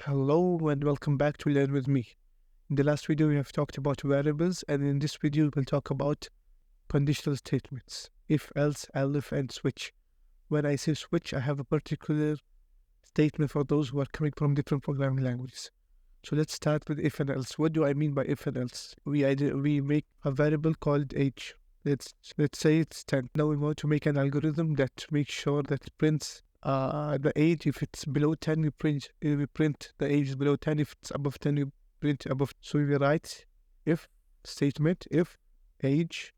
Hello and welcome back to Learn With Me. In the last video, we have talked about variables, and in this video, we'll talk about conditional statements. If, else, elif, and switch. When I say switch, I have a particular statement for those who are coming from different programming languages. So let's start with if and else. What do I mean by if and else? We make a variable called age. Let's say it's 10. Now we want to make an algorithm that makes sure that it prints the age. If it's below 10, we print the age is below 10. If it's above 10, we print above. So we write if statement, if age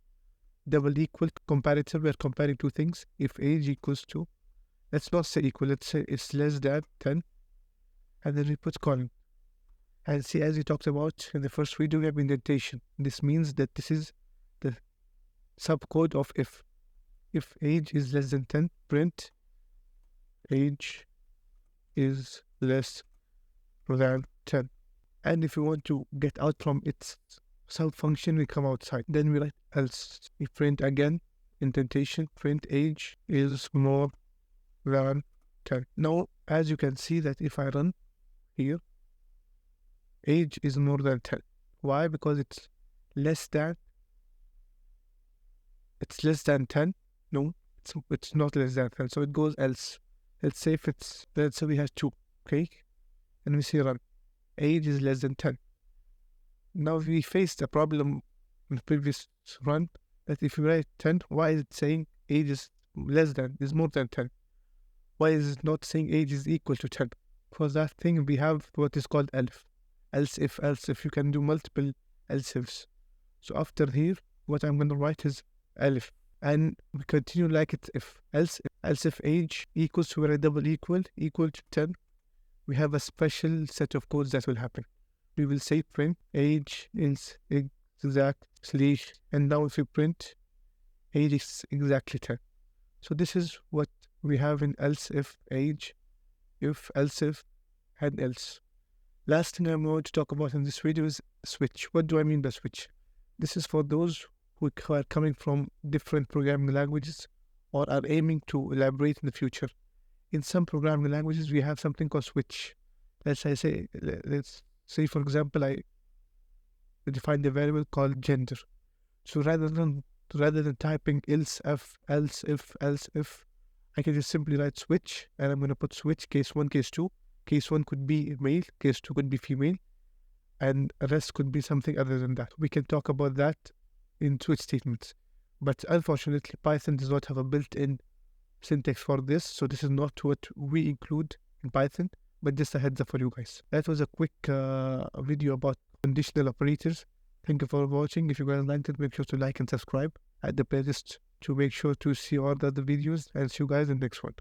double equal comparator. We're comparing two things. If age equals to, let's not say equal, let's say it's less than 10, and then we put colon. And see, as we talked about in the first video, we have indentation. This means that this is the subcode of if. If age is less than 10, print age is less than 10. And if we want to get out from its sub function, we come outside. Then we write else. We print again, indentation, print age is more than 10. Now, as you can see that if I run here, age is more than 10. Why? Because it's less than 10. No, it's not less than 10. So it goes else. Let's say let's say we have 2, okay? And we say run. Age is less than 10. Now we faced a problem in the previous run that if we write 10, why is it saying age is more than 10? Why is it not saying age is equal to 10? For that thing, we have what is called elif. Else if you can do multiple else ifs. So after here, what I'm going to write is elif. And we continue like it if else if age equals to a double equal to 10, we have a special set of codes that will happen. We will say print age is exactly, and now if we print age is exactly 10. So this is what we have in else if age, if else if, and else. Last thing I'm going to talk about in this video is switch. What do I mean by switch? This is for those who are coming from different programming languages or are aiming to elaborate in the future. In some programming languages, we have something called switch. Let's say, for example, I define the variable called gender. So rather than typing else if, I can just simply write switch, and I'm going to put switch case 1, case 2. Case 1 could be male, case 2 could be female, and the rest could be something other than that. We can talk about that in switch statements. But unfortunately, Python does not have a built-in syntax for this, so this is not what we include in Python, but just a heads up for you guys. That was a quick video about conditional operators. Thank you for watching. If you guys liked it, make sure to like and subscribe. Add the playlist to make sure to see all the other videos, and see you guys in the next one.